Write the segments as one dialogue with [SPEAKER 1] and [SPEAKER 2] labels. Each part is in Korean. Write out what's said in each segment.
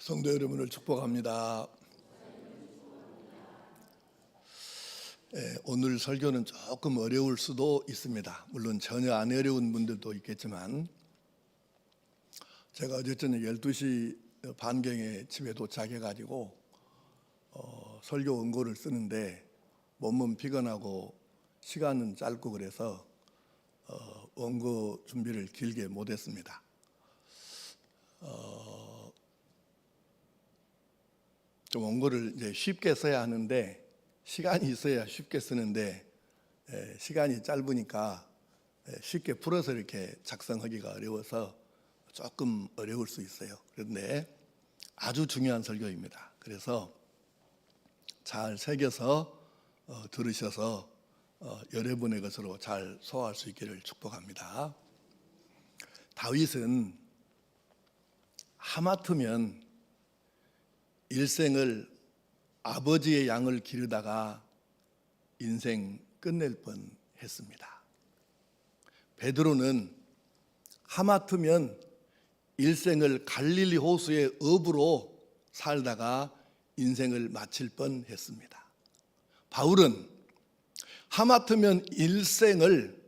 [SPEAKER 1] 성도 여러분을 축복합니다. 오늘 설교는 조금 어려울 수도 있습니다. 물론 전혀 안 어려운 분들도 있겠지만 제가 어제 저녁 12시 반경에 집에 도착해가지고 설교 원고를 쓰는데 몸은 피곤하고 시간은 짧고 그래서 원고 준비를 길게 못했습니다. 좀 원고를 이제 쉽게 써야 하는데 시간이 있어야 쉽게 쓰는데 시간이 짧으니까 쉽게 풀어서 이렇게 작성하기가 어려워서 조금 어려울 수 있어요. 그런데 아주 중요한 설교입니다. 그래서 잘 새겨서 들으셔서 여러분의 것으로 잘 소화할 수 있기를 축복합니다. 다윗은 하마터면 일생을 아버지의 양을 기르다가 인생 끝낼 뻔했습니다. 베드로는 하마터면 일생을 갈릴리 호수의 어부로 살다가 인생을 마칠 뻔했습니다. 바울은 하마터면 일생을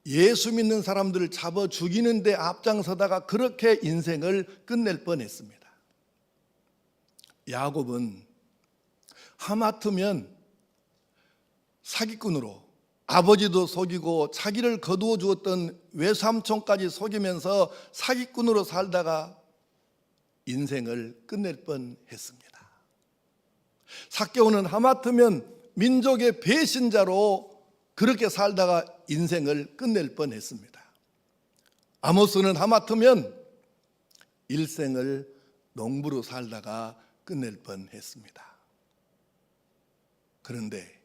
[SPEAKER 1] 예수 믿는 사람들을 잡아 죽이는 데 앞장서다가 그렇게 인생을 끝낼 뻔했습니다. 야곱은 하마터면 사기꾼으로 아버지도 속이고 자기를 거두어 주었던 외삼촌까지 속이면서 사기꾼으로 살다가 인생을 끝낼 뻔했습니다. 삭개오는 하마터면 민족의 배신자로 그렇게 살다가 인생을 끝낼 뻔했습니다. 아모스는 하마터면 일생을 농부로 살다가 끝낼 뻔했습니다. 그런데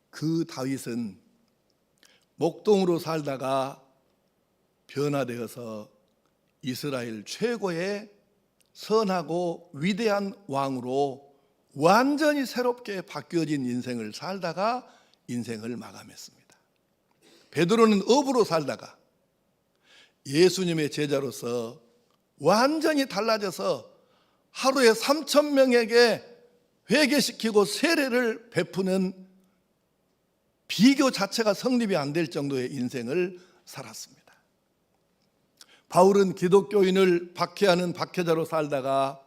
[SPEAKER 1] 그 다윗은 목동으로 살다가 변화되어서 이스라엘 최고의 선하고 위대한 왕으로 완전히 새롭게 바뀌어진 인생을 살다가 인생을 마감했습니다. 베드로는 어부로 살다가 예수님의 제자로서 완전히 달라져서 하루에 3,000명에게 회개시키고 세례를 베푸는 비교 자체가 성립이 안 될 정도의 인생을 살았습니다. 바울은 기독교인을 박해하는 박해자로 살다가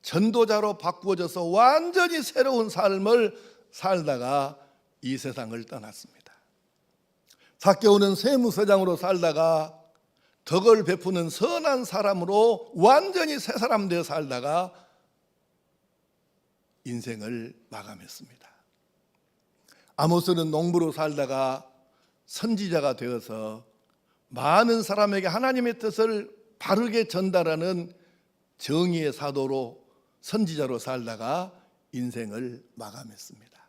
[SPEAKER 1] 전도자로 바꾸어져서 완전히 새로운 삶을 살다가 이 세상을 떠났습니다. 삭개오는 세무서장으로 살다가 덕을 베푸는 선한 사람으로 완전히 새 사람 되어 살다가 인생을 마감했습니다. 아모스는 농부로 살다가 선지자가 되어서 많은 사람에게 하나님의 뜻을 바르게 전달하는 정의의 사도로 선지자로 살다가 인생을 마감했습니다.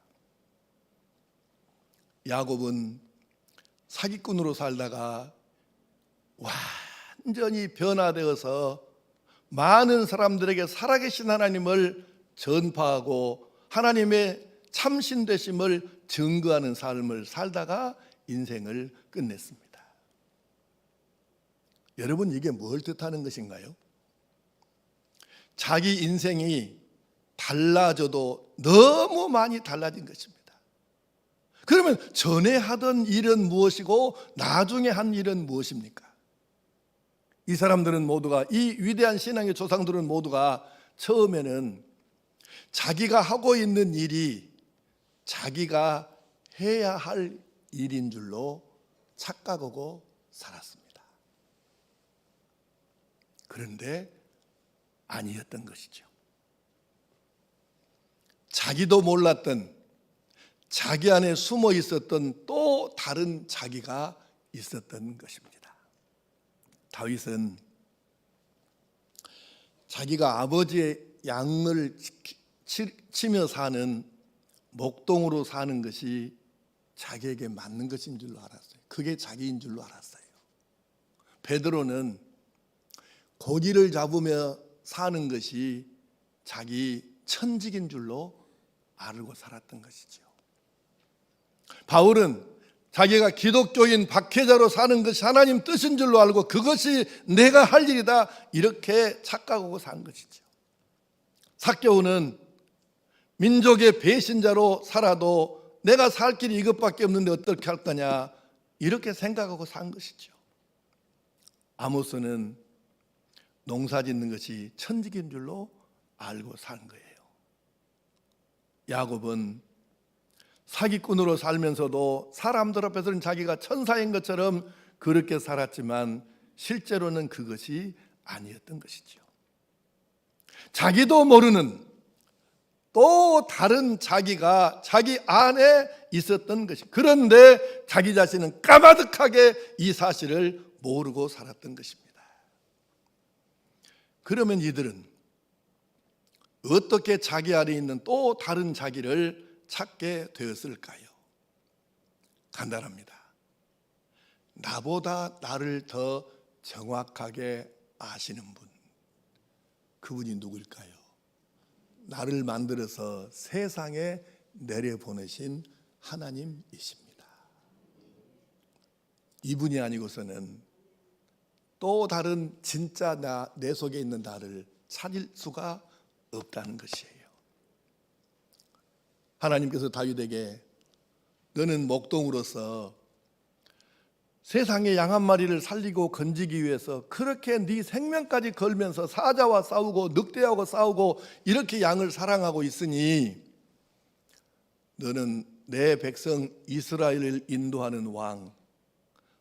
[SPEAKER 1] 야곱은 사기꾼으로 살다가 완전히 변화되어서 많은 사람들에게 살아계신 하나님을 전파하고 하나님의 참신 되심을 증거하는 삶을 살다가 인생을 끝냈습니다. 여러분, 이게 뭘 뜻하는 것인가요? 자기 인생이 달라져도 너무 많이 달라진 것입니다. 그러면 전에 하던 일은 무엇이고 나중에 한 일은 무엇입니까? 이 사람들은 모두가, 이 위대한 신앙의 조상들은 모두가 처음에는 자기가 하고 있는 일이 자기가 해야 할 일인 줄로 착각하고 살았습니다. 그런데 아니었던 것이죠. 자기도 몰랐던, 자기 안에 숨어 있었던 또 다른 자기가 있었던 것입니다. 다윗은 자기가 아버지의 양을 치며 사는 목동으로 사는 것이 자기에게 맞는 것인 줄로 알았어요. 그게 자기인 줄로 알았어요. 베드로는 고기를 잡으며 사는 것이 자기 천직인 줄로 알고 살았던 것이죠. 바울은 자기가 기독교인 박해자로 사는 것이 하나님 뜻인 줄로 알고 그것이 내가 할 일이다 이렇게 착각하고 산 것이죠. 삭개오는 민족의 배신자로 살아도 내가 살 길이 이것밖에 없는데 어떻게 할 거냐 이렇게 생각하고 산 것이죠. 아모스는 농사 짓는 것이 천직인 줄로 알고 산 거예요. 야곱은 사기꾼으로 살면서도 사람들 앞에서는 자기가 천사인 것처럼 그렇게 살았지만 실제로는 그것이 아니었던 것이죠. 자기도 모르는 또 다른 자기가 자기 안에 있었던 것이, 그런데 자기 자신은 까마득하게 이 사실을 모르고 살았던 것입니다. 그러면 이들은 어떻게 자기 안에 있는 또 다른 자기를 찾게 되었을까요? 간단합니다. 나보다 나를 더 정확하게 아시는 분, 그분이 누구일까요? 나를 만들어서 세상에 내려보내신 하나님이십니다. 이분이 아니고서는 또 다른 진짜 내 속에 있는 나를 찾을 수가 없다는 것이에요. 하나님께서 다윗에게 너는 목동으로서 세상의 양 한 마리를 살리고 건지기 위해서 그렇게 네 생명까지 걸면서 사자와 싸우고 늑대하고 싸우고 이렇게 양을 사랑하고 있으니 너는 내 백성 이스라엘을 인도하는 왕,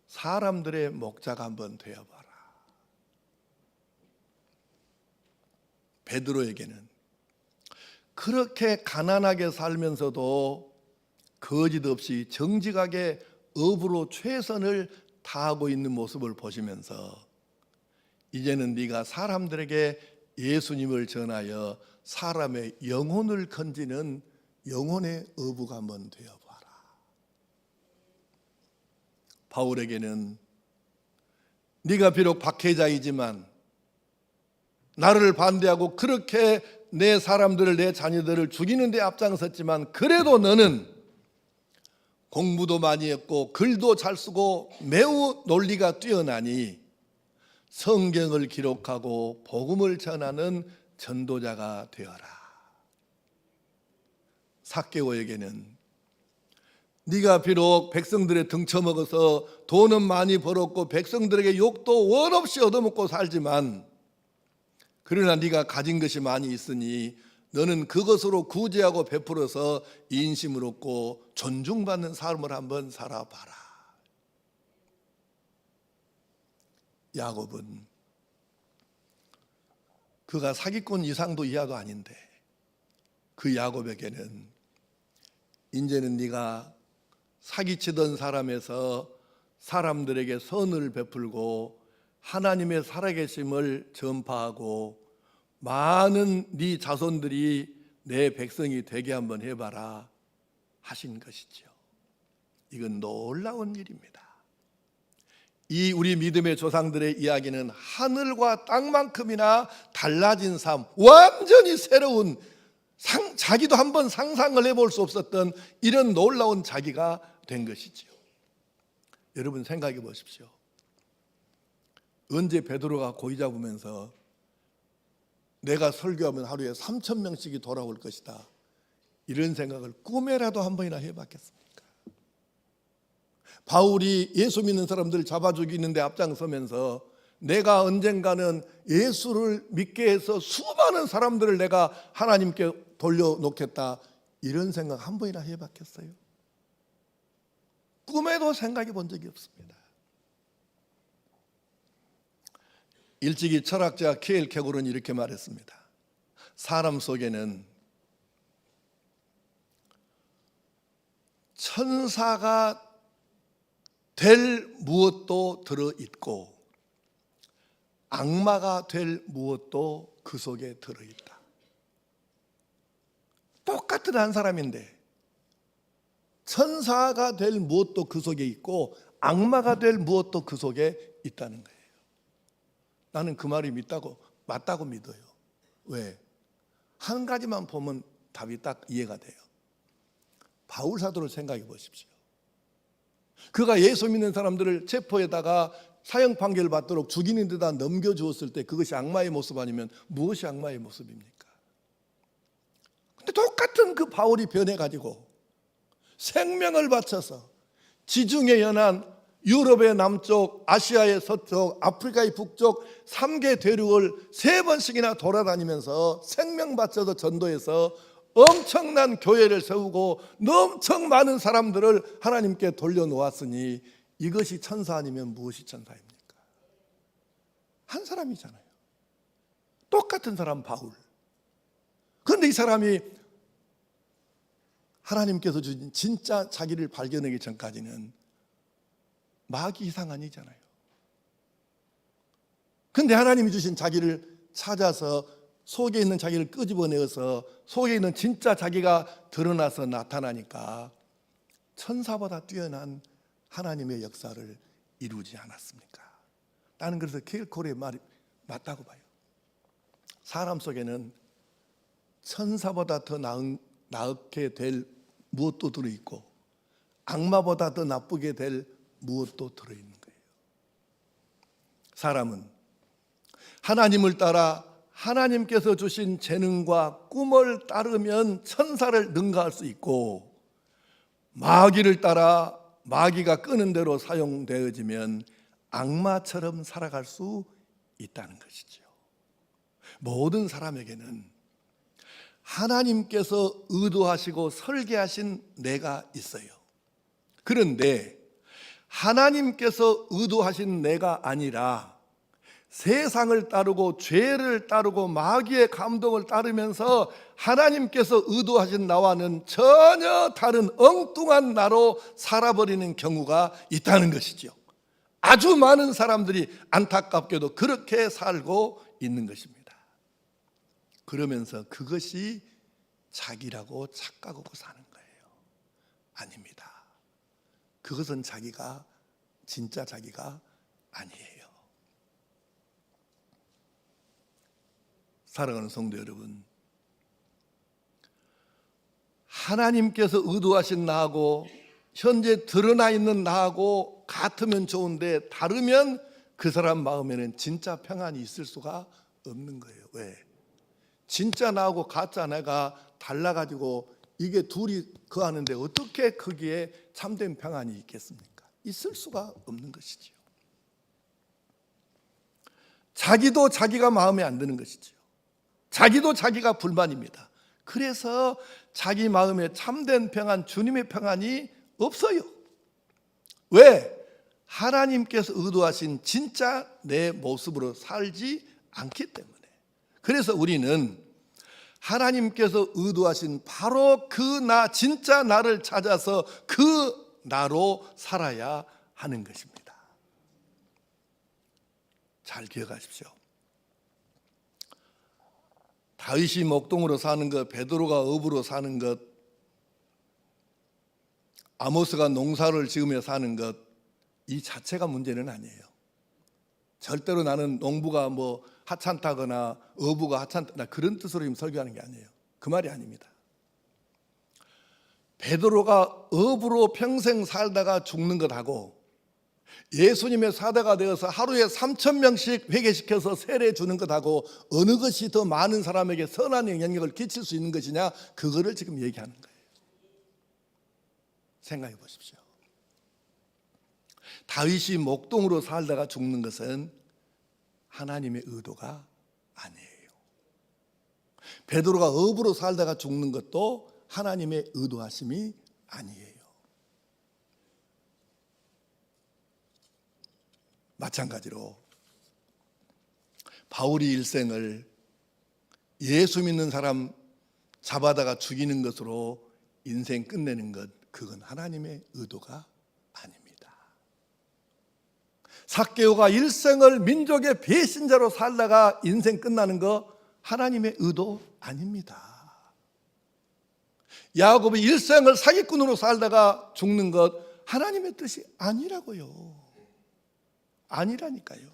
[SPEAKER 1] 사람들의 목자가 한번 되어봐라. 베드로에게는 그렇게 가난하게 살면서도 거짓 없이 정직하게 업으로 최선을 다하고 있는 모습을 보시면서 이제는 네가 사람들에게 예수님을 전하여 사람의 영혼을 건지는 영혼의 어부가 한번 되어봐라. 바울에게는 네가 비록 박해자이지만 나를 반대하고 그렇게 내 사람들을, 내 자녀들을 죽이는 데 앞장섰지만 그래도 너는 공부도 많이 했고 글도 잘 쓰고 매우 논리가 뛰어나니 성경을 기록하고 복음을 전하는 전도자가 되어라. 삭개오에게는 네가 비록 백성들의 등쳐먹어서 돈은 많이 벌었고 백성들에게 욕도 원 없이 얻어먹고 살지만 그러나 네가 가진 것이 많이 있으니 너는 그것으로 구제하고 베풀어서 인심을 얻고 존중받는 삶을 한번 살아봐라. 야곱은 그가 사기꾼 이상도 이하도 아닌데 그 야곱에게는 이제는 네가 사기치던 사람에서 사람들에게 선을 베풀고 하나님의 살아계심을 전파하고 많은 네 자손들이 내 백성이 되게 한번 해봐라 하신 것이죠. 이건 놀라운 일입니다. 이 우리 믿음의 조상들의 이야기는 하늘과 땅만큼이나 달라진 삶, 완전히 새로운 자기도 한번 상상을 해볼 수 없었던 이런 놀라운 자기가 된 것이죠. 여러분 생각해 보십시오. 언제 베드로가 고기 잡으면서 내가 설교하면 하루에 3,000명씩이 돌아올 것이다 이런 생각을 꿈에라도 한 번이나 해봤겠습니까? 바울이 예수 믿는 사람들 잡아 죽이는데 앞장서면서 내가 언젠가는 예수를 믿게 해서 수많은 사람들을 내가 하나님께 돌려놓겠다 이런 생각 한 번이나 해봤겠어요? 꿈에도 생각해 본 적이 없습니다. 일찍이 철학자 케일 케골은 이렇게 말했습니다. 사람 속에는 천사가 될 무엇도 들어있고 악마가 될 무엇도 그 속에 들어있다. 똑같은 한 사람인데 천사가 될 무엇도 그 속에 있고 악마가 될 무엇도 그 속에 있다는 거예요. 나는 그 말이 맞다고 믿어요. 왜? 한 가지만 보면 답이 딱 이해가 돼요. 바울 사도를 생각해 보십시오. 그가 예수 믿는 사람들을 체포에다가 사형 판결을 받도록 죽이는 데다 넘겨주었을 때 그것이 악마의 모습 아니면 무엇이 악마의 모습입니까? 근데 똑같은 그 바울이 변해가지고 생명을 바쳐서 지중해 연안, 유럽의 남쪽, 아시아의 서쪽, 아프리카의 북쪽 3개 대륙을 3번씩이나 돌아다니면서 생명 바쳐서 전도해서 엄청난 교회를 세우고 엄청 많은 사람들을 하나님께 돌려놓았으니 이것이 천사 아니면 무엇이 천사입니까? 한 사람이잖아요. 똑같은 사람 바울. 그런데 이 사람이 하나님께서 주신 진짜 자기를 발견하기 전까지는 마귀 이상 아니잖아요. 그런데 하나님이 주신 자기를 찾아서 속에 있는 자기를 끄집어내어서 속에 있는 진짜 자기가 드러나서 나타나니까 천사보다 뛰어난 하나님의 역사를 이루지 않았습니까? 나는 그래서 킬콜의 말이 맞다고 봐요. 사람 속에는 천사보다 더 나게 될 무엇도 들어있고 악마보다 더 나쁘게 될 무엇도 들어있는 거예요. 사람은 하나님을 따라 하나님께서 주신 재능과 꿈을 따르면 천사를 능가할 수 있고, 마귀를 따라 마귀가 끄는 대로 사용되어지면 악마처럼 살아갈 수 있다는 것이죠. 모든 사람에게는 하나님께서 의도하시고 설계하신 내가 있어요. 그런데 하나님께서 의도하신 내가 아니라 세상을 따르고 죄를 따르고 마귀의 감동을 따르면서 하나님께서 의도하신 나와는 전혀 다른 엉뚱한 나로 살아버리는 경우가 있다는 것이죠. 아주 많은 사람들이 안타깝게도 그렇게 살고 있는 것입니다. 그러면서 그것이 자기라고 착각하고 사는 거예요. 아닙니다. 그것은 자기가 진짜 자기가 아니에요. 사랑하는 성도 여러분, 하나님께서 의도하신 나하고 현재 드러나 있는 나하고 같으면 좋은데 다르면 그 사람 마음에는 진짜 평안이 있을 수가 없는 거예요. 왜? 진짜 나하고 가짜 내가 달라가지고 이게 둘이 거하는데 어떻게 거기에 참된 평안이 있겠습니까? 있을 수가 없는 것이지요. 자기도 자기가 마음에 안 드는 것이지요. 자기도 자기가 불만입니다. 그래서 자기 마음에 참된 평안, 주님의 평안이 없어요. 왜? 하나님께서 의도하신 진짜 내 모습으로 살지 않기 때문에. 그래서 우리는 하나님께서 의도하신 바로 그 나, 진짜 나를 찾아서 그 나로 살아야 하는 것입니다. 잘 기억하십시오. 다윗이 목동으로 사는 것, 베드로가 어부로 사는 것, 아모스가 농사를 지으며 사는 것, 이 자체가 문제는 아니에요. 절대로 나는 농부가 뭐 하찮다거나 어부가 하찮다 그런 뜻으로 지금 설교하는 게 아니에요. 그 말이 아닙니다. 베드로가 어부로 평생 살다가 죽는 것하고 예수님의 사대가 되어서 하루에 3,000명씩 회개시켜서 세례 주는 것하고 어느 것이 더 많은 사람에게 선한 영향력을 끼칠 수 있는 것이냐, 그거를 지금 얘기하는 거예요. 생각해 보십시오. 다윗이 목동으로 살다가 죽는 것은 하나님의 의도가 아니에요. 베드로가 어부로 살다가 죽는 것도 하나님의 의도하심이 아니에요. 마찬가지로 바울이 일생을 예수 믿는 사람 잡아다가 죽이는 것으로 인생 끝내는 것, 그건 하나님의 의도가 아닙니다. 삭개오가 일생을 민족의 배신자로 살다가 인생 끝나는 거 하나님의 의도 아닙니다. 야곱이 일생을 사기꾼으로 살다가 죽는 것 하나님의 뜻이 아니라고요. 아니라니까요.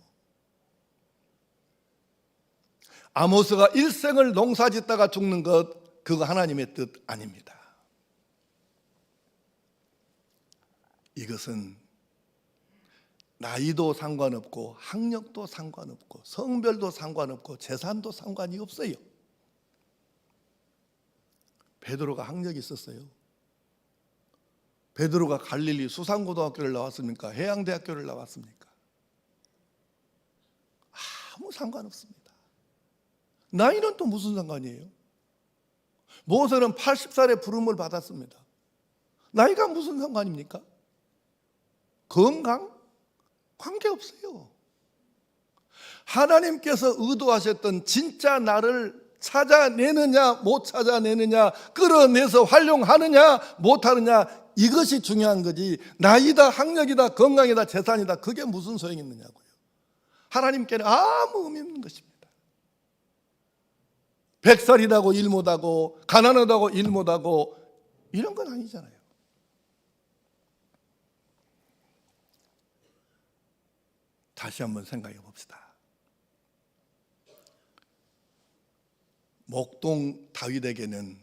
[SPEAKER 1] 아모스가 일생을 농사짓다가 죽는 것, 그거 하나님의 뜻 아닙니다. 이것은 나이도 상관없고 학력도 상관없고 성별도 상관없고 재산도 상관이 없어요. 베드로가 학력이 있었어요. 베드로가 갈릴리 수산고등학교를 나왔습니까? 해양대학교를 나왔습니까? 아무 상관없습니다. 나이는 또 무슨 상관이에요? 모세는 80살에 부름을 받았습니다. 나이가 무슨 상관입니까? 건강? 관계없어요. 하나님께서 의도하셨던 진짜 나를 찾아내느냐 못 찾아내느냐, 끌어내서 활용하느냐 못하느냐, 이것이 중요한 거지, 나이다 학력이다 건강이다 재산이다 그게 무슨 소용이 있느냐고요. 하나님께는 아무 의미 없는 것입니다. 100살이라고 일 못하고 가난하다고 일 못하고 이런 건 아니잖아요. 다시 한번 생각해 봅시다. 목동 다윗에게는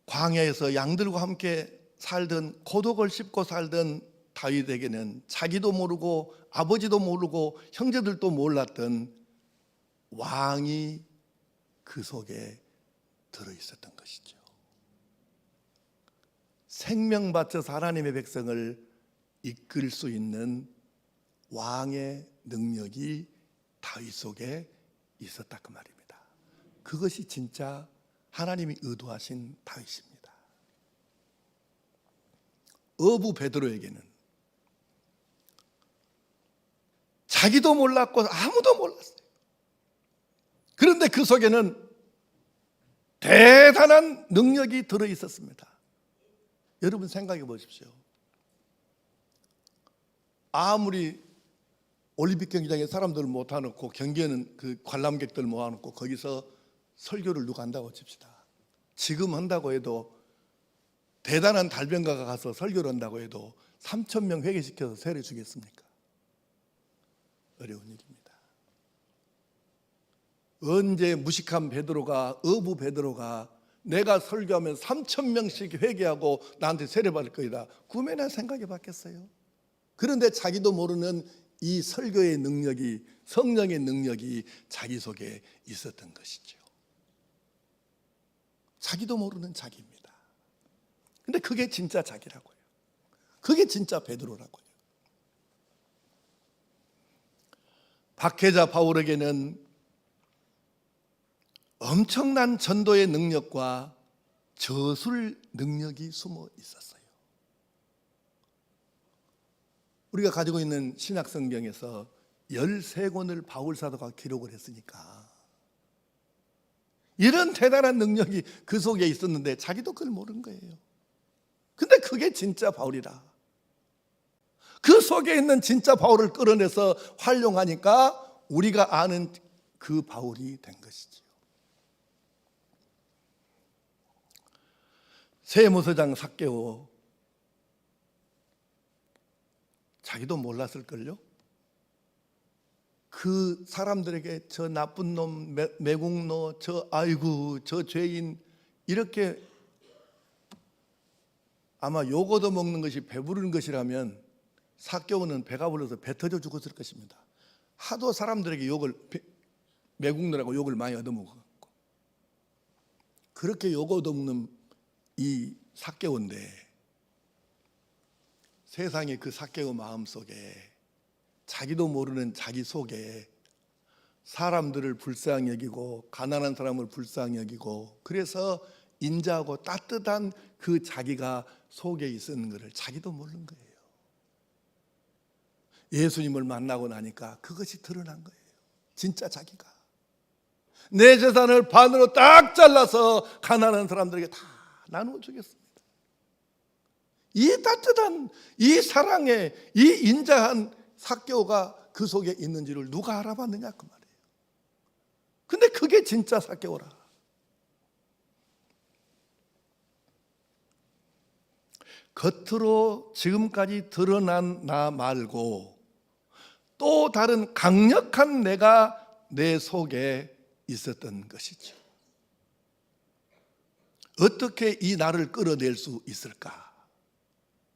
[SPEAKER 1] 광야에서 양들과 함께 살던, 고독을 씹고 살던 다윗에게는 자기도 모르고 아버지도 모르고 형제들도 몰랐던 왕이 그 속에 들어있었던 것이죠. 생명 바쳐서 하나님의 백성을 이끌 수 있는 왕의 능력이 다윗 속에 있었다 그 말입니다. 그것이 진짜 하나님이 의도하신 다윗입니다. 어부 베드로에게는 자기도 몰랐고 아무도 몰랐어요. 그런데 그 속에는 대단한 능력이 들어있었습니다. 여러분 생각해 보십시오. 아무리 올림픽 경기장에 사람들을 모아놓고 경기에는 그 관람객들 모아놓고 거기서 설교를 누가 한다고 칩시다. 지금 한다고 해도, 대단한 달변가가 가서 설교를 한다고 해도 3,000명 회개시켜서 세례 주겠습니까? 어려운 일입니다. 언제 무식한 베드로가, 어부 베드로가 내가 설교하면 3,000명씩 회개하고 나한테 세례 받을 거이다 꿈에나 생각해 봤겠어요? 그런데 자기도 모르는 이 설교의 능력이, 성령의 능력이 자기 속에 있었던 것이죠. 자기도 모르는 자기입니다. 근데 그게 진짜 자기라고요. 그게 진짜 베드로라고요. 박해자 바울에게는 엄청난 전도의 능력과 저술 능력이 숨어 있었어요. 우리가 가지고 있는 신약 성경에서 13권을 바울 사도가 기록을 했으니까 이런 대단한 능력이 그 속에 있었는데 자기도 그걸 모르는 거예요. 근데 그게 진짜 바울이라. 그 속에 있는 진짜 바울을 끌어내서 활용하니까 우리가 아는 그 바울이 된 것이지요. 세무서장 삭개오, 자기도 몰랐을걸요? 그 사람들에게 저 나쁜 놈, 매국노, 저 아이고 저 죄인, 이렇게 아마 욕 얻어먹는 것이 배부르는 것이라면 삭개오는 배가 불러서 배 터져 죽었을 것입니다. 하도 사람들에게 욕을, 매국노라고 욕을 많이 얻어먹었고, 그렇게 욕 얻어먹는 이 삭개오인데 세상의 그 삭개오 마음속에, 자기도 모르는 자기 속에 사람들을 불쌍히 여기고 가난한 사람을 불쌍히 여기고, 그래서 인자하고 따뜻한 그 자기가 속에 있는 것을 자기도 모르는 거예요. 예수님을 만나고 나니까 그것이 드러난 거예요. 진짜 자기가 내 재산을 반으로 딱 잘라서 가난한 사람들에게 다 나누어 주겠습니다. 이 따뜻한, 이 사랑의, 이 인자한 삭개오가 그 속에 있는지를 누가 알아봤느냐 그 말이에요. 근데 그게 진짜 삭개오라. 겉으로 지금까지 드러난 나 말고 또 다른 강력한 내가 내 속에 있었던 것이죠. 어떻게 이 나를 끌어낼 수 있을까?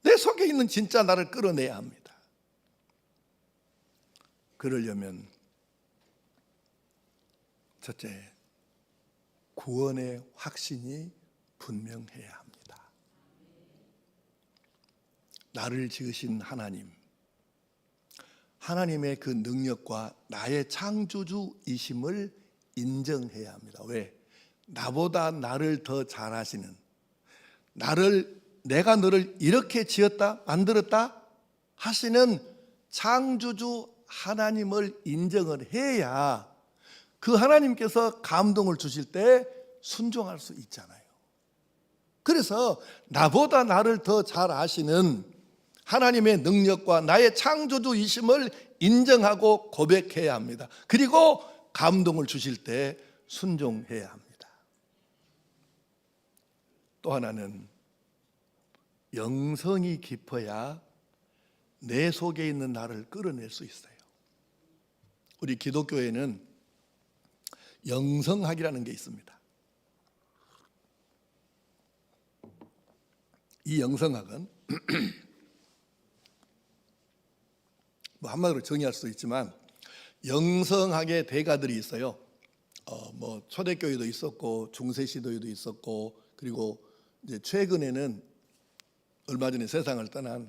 [SPEAKER 1] 내 속에 있는 진짜 나를 끌어내야 합니다. 그러려면 첫째, 구원의 확신이 분명해야 합니다. 나를 지으신 하나님, 하나님의 그 능력과 나의 창조주이심을 인정해야 합니다. 왜? 나보다 나를 더 잘 아시는, 내가 너를 이렇게 지었다, 만들었다 하시는 창조주 하나님을 인정을 해야 그 하나님께서 감동을 주실 때 순종할 수 있잖아요. 그래서 나보다 나를 더 잘 아시는 하나님의 능력과 나의 창조주이심을 인정하고 고백해야 합니다. 그리고 감동을 주실 때 순종해야 합니다. 또 하나는 영성이 깊어야 내 속에 있는 나를 끌어낼 수 있어요. 우리 기독교에는 영성학이라는 게 있습니다. 이 영성학은 뭐 한마디로 정의할 수도 있지만 영성학의 대가들이 있어요. 뭐 초대교회도 있었고 중세시대에도 있었고, 그리고 이제 최근에는 얼마 전에 세상을 떠난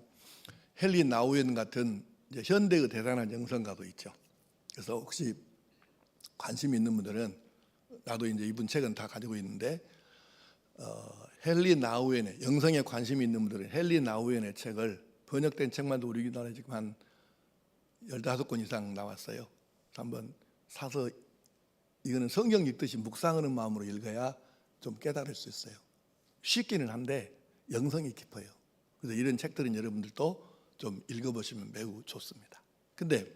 [SPEAKER 1] 헨리 나우엔 같은 이제 현대의 대단한 영성가도 있죠. 그래서 혹시 관심 있는 분들은, 나도 이제 이분 책은 다 가지고 있는데, 헨리 나우엔의 영성에 관심이 있는 분들은 헨리 나우엔의 책을, 번역된 책만도 우리나라에 지금 한 15권 이상 나왔어요. 한번 사서, 이거는 성경 읽듯이 묵상하는 마음으로 읽어야 좀 깨달을 수 있어요. 쉽기는 한데 영성이 깊어요. 그래서 이런 책들은 여러분들도 좀 읽어보시면 매우 좋습니다. 근데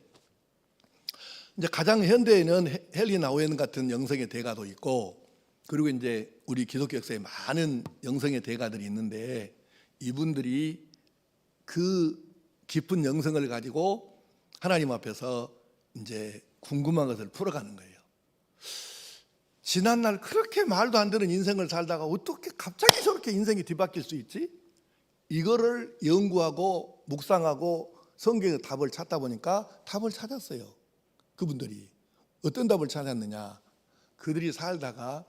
[SPEAKER 1] 이제 가장 현대에는 헨리 나우엔 같은 영성의 대가도 있고, 그리고 이제 우리 기독교 역사에 많은 영성의 대가들이 있는데, 이분들이 그 깊은 영성을 가지고 하나님 앞에서 이제 궁금한 것을 풀어가는 거예요. 지난날 그렇게 말도 안 되는 인생을 살다가 어떻게 갑자기 저렇게 인생이 뒤바뀔 수 있지? 이거를 연구하고 묵상하고 성경의 답을 찾다 보니까 답을 찾았어요. 그분들이 어떤 답을 찾았느냐? 그들이 살다가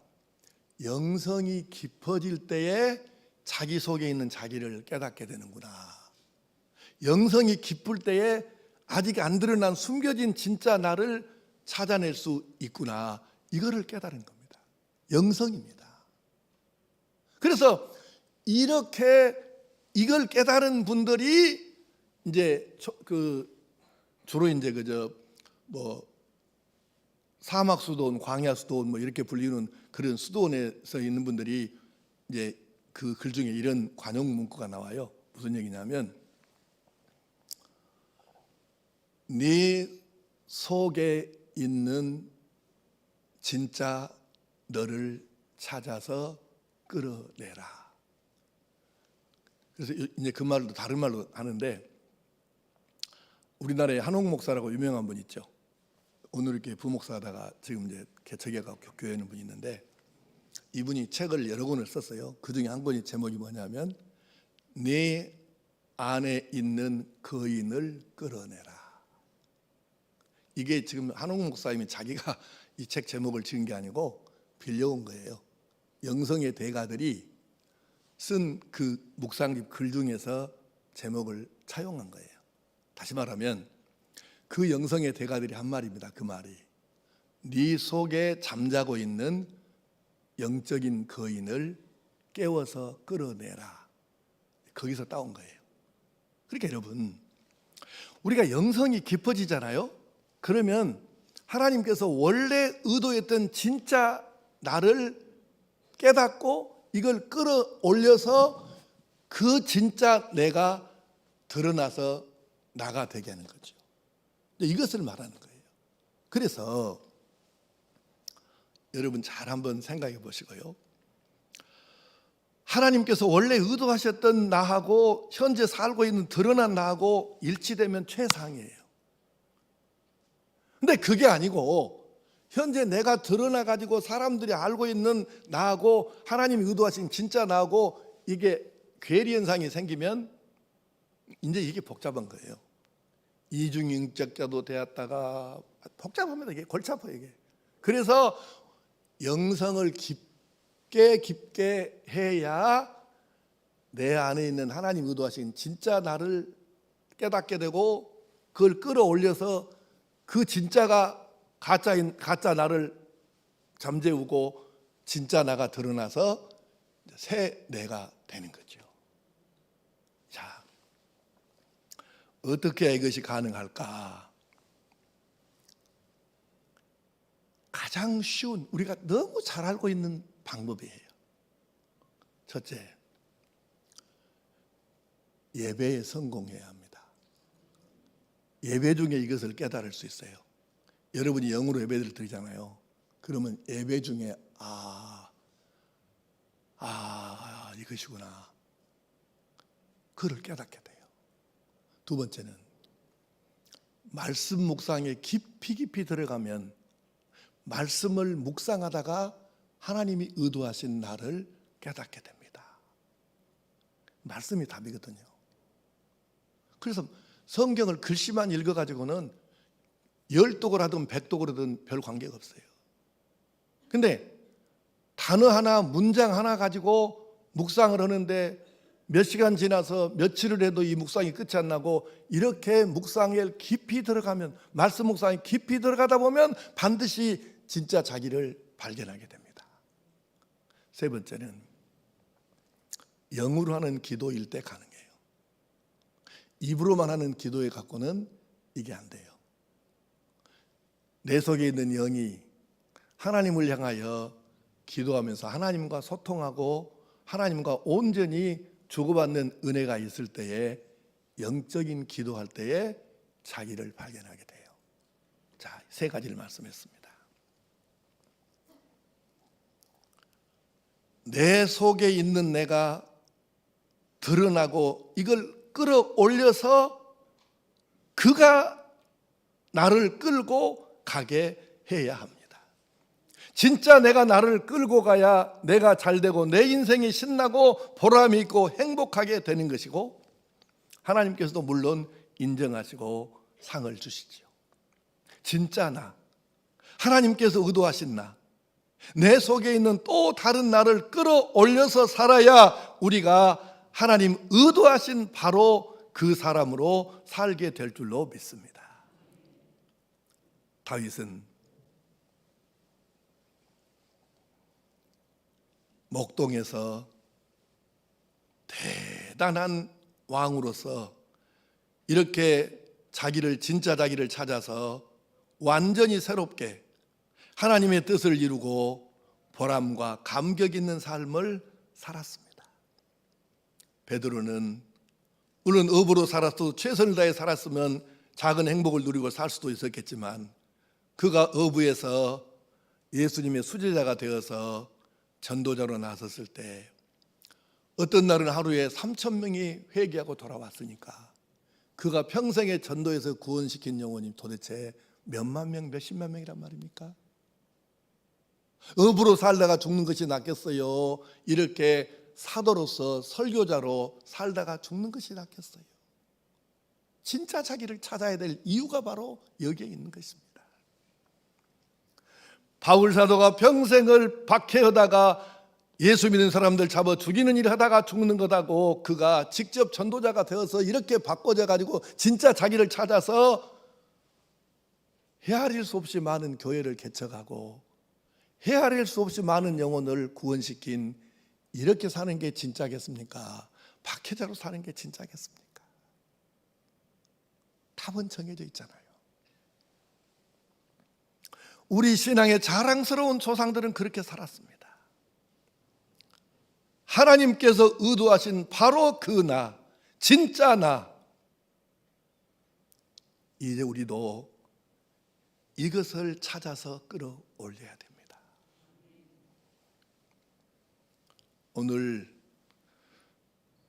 [SPEAKER 1] 영성이 깊어질 때에 자기 속에 있는 자기를 깨닫게 되는구나. 영성이 깊을 때에 아직 안 드러난 숨겨진 진짜 나를 찾아낼 수 있구나. 이거를 깨달은 겁니다. 영성입니다. 그래서 이렇게 이걸 깨달은 분들이 이제 주로 이제 뭐 사막 수도원, 광야 수도원 뭐 이렇게 불리는 그런 수도원에서 있는 분들이 이제 그 글 중에 이런 관용 문구가 나와요. 무슨 얘기냐면, 네 속에 있는 진짜 너를 찾아서 끌어내라. 그래서 이제 그 말도 다른 말로 하는데, 우리나라에 한옥 목사라고 유명한 분 있죠. 오늘 이렇게 부목사하다가 지금 이제 개척해가고 교회에 있는 분이 있는데, 이분이 책을 여러 권을 썼어요. 그 중에 한 권이 제목이 뭐냐면 네 안에 있는 거인을 끌어내라. 이게 지금 한옥 목사님이 자기가 이 책 제목을 지은 게 아니고 빌려온 거예요. 영성의 대가들이 쓴 그 묵상집 글 중에서 제목을 차용한 거예요. 다시 말하면 그 영성의 대가들이 한 말입니다. 그 말이 네 속에 잠자고 있는 영적인 거인을 깨워서 끌어내라. 거기서 따온 거예요. 그러니까 여러분, 우리가 영성이 깊어지잖아요. 그러면 하나님께서 원래 의도했던 진짜 나를 깨닫고 이걸 끌어올려서 그 진짜 내가 드러나서 나가 되게 하는 거죠. 이것을 말하는 거예요. 그래서 여러분 잘 한번 생각해 보시고요. 하나님께서 원래 의도하셨던 나하고 현재 살고 있는 드러난 나하고 일치되면 최상이에요. 근데 그게 아니고 현재 내가 드러나 가지고 사람들이 알고 있는 나하고 하나님이 의도하신 진짜 나하고 이게 괴리 현상이 생기면 이제 이게 복잡한 거예요. 이중인격자도 되었다가 복잡합니다. 이게 골치 아파요. 이게. 그래서 영성을 깊게 해야 내 안에 있는 하나님 의도하신 진짜 나를 깨닫게 되고, 그걸 끌어올려서 그 진짜가 가짜 나를 잠재우고 진짜 나가 드러나서 새 내가 되는 거죠. 자, 어떻게 해야 이것이 가능할까? 가장 쉬운, 우리가 너무 잘 알고 있는 방법이에요. 첫째, 예배에 성공해야 합니다. 예배 중에 이것을 깨달을 수 있어요. 여러분이 영으로 예배를 드리잖아요. 그러면 예배 중에 이것이구나, 그걸 깨닫게 돼요. 두 번째는 말씀 묵상에 깊이 들어가면 말씀을 묵상하다가 하나님이 의도하신 나를 깨닫게 됩니다. 말씀이 답이거든요. 그래서 성경을 글씨만 읽어가지고는 10독을 하든 100독을 하든 별 관계가 없어요. 근데 단어 하나, 문장 하나 가지고 묵상을 하는데 몇 시간 지나서 며칠을 해도 이 묵상이 끝이 안 나고, 이렇게 묵상에 깊이 들어가면, 말씀 묵상에 깊이 들어가다 보면 반드시 진짜 자기를 발견하게 됩니다. 세 번째는 영으로 하는 기도일 때 가능해요. 입으로만 하는 기도에 갖고는 이게 안 돼요. 내 속에 있는 영이 하나님을 향하여 기도하면서 하나님과 소통하고 하나님과 온전히 주고받는 은혜가 있을 때에, 영적인 기도할 때에 자기를 발견하게 돼요. 자, 세 가지를 말씀했습니다. 내 속에 있는 내가 드러나고 이걸 끌어올려서 그가 나를 끌고 가게 해야 합니다. 진짜 내가 나를 끌고 가야 내가 잘되고 내 인생이 신나고 보람이 있고 행복하게 되는 것이고, 하나님께서도 물론 인정하시고 상을 주시지요. 진짜 나, 하나님께서 의도하신 나, 내 속에 있는 또 다른 나를 끌어올려서 살아야 우리가 하나님 의도하신 바로 그 사람으로 살게 될 줄로 믿습니다. 다윗은 목동에서 대단한 왕으로서 이렇게 진짜 자기를 찾아서 완전히 새롭게 하나님의 뜻을 이루고 보람과 감격 있는 삶을 살았습니다. 베드로는 물론 업으로 살았어도 최선을 다해 살았으면 작은 행복을 누리고 살 수도 있었겠지만, 그가 어부에서 예수님의 수제자가 되어서 전도자로 나섰을 때 어떤 날은 하루에 3,000명이 회개하고 돌아왔으니까 그가 평생의 전도에서 구원시킨 영혼이 도대체 몇만 명, 몇십만 명이란 말입니까? 업으로 살다가 죽는 것이 낫겠어요? 이렇게 사도로서 설교자로 살다가 죽는 것이 낫겠어요? 진짜 자기를 찾아야 될 이유가 바로 여기에 있는 것입니다. 바울 사도가 평생을 박해하다가 예수 믿는 사람들 잡아 죽이는 일을 하다가 죽는 것하고, 그가 직접 전도자가 되어서 이렇게 바꿔져 가지고 진짜 자기를 찾아서 헤아릴 수 없이 많은 교회를 개척하고 헤아릴 수 없이 많은 영혼을 구원시킨, 이렇게 사는 게 진짜겠습니까? 박해자로 사는 게 진짜겠습니까? 답은 정해져 있잖아요. 우리 신앙의 자랑스러운 조상들은 그렇게 살았습니다. 하나님께서 의도하신 바로 그 나, 진짜 나, 이제 우리도 이것을 찾아서 끌어올려야 됩니다. 오늘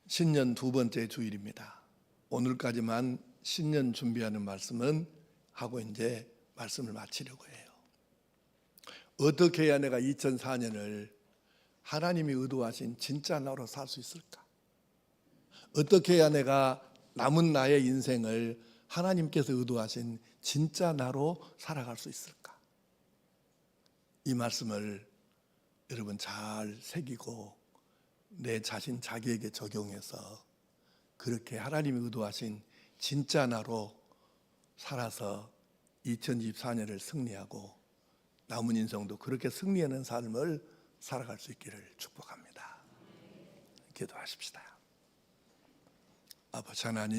[SPEAKER 1] 신년 두 번째 주일입니다. 오늘까지만 신년 준비하는 말씀은 하고 이제 말씀을 마치려고 해요. 어떻게 해야 내가 2004년을 하나님이 의도하신 진짜 나로 살 수 있을까? 어떻게 해야 내가 남은 나의 인생을 하나님께서 의도하신 진짜 나로 살아갈 수 있을까? 이 말씀을 여러분 잘 새기고 내 자신 자기에게 적용해서 그렇게 하나님이 의도하신 진짜 나로 살아서 2024년을 승리하고 남은 인생도 그렇게 승리하는 삶을 살아갈 수 있기를 축복합니다. 기도하십시다. 아버지 하나님,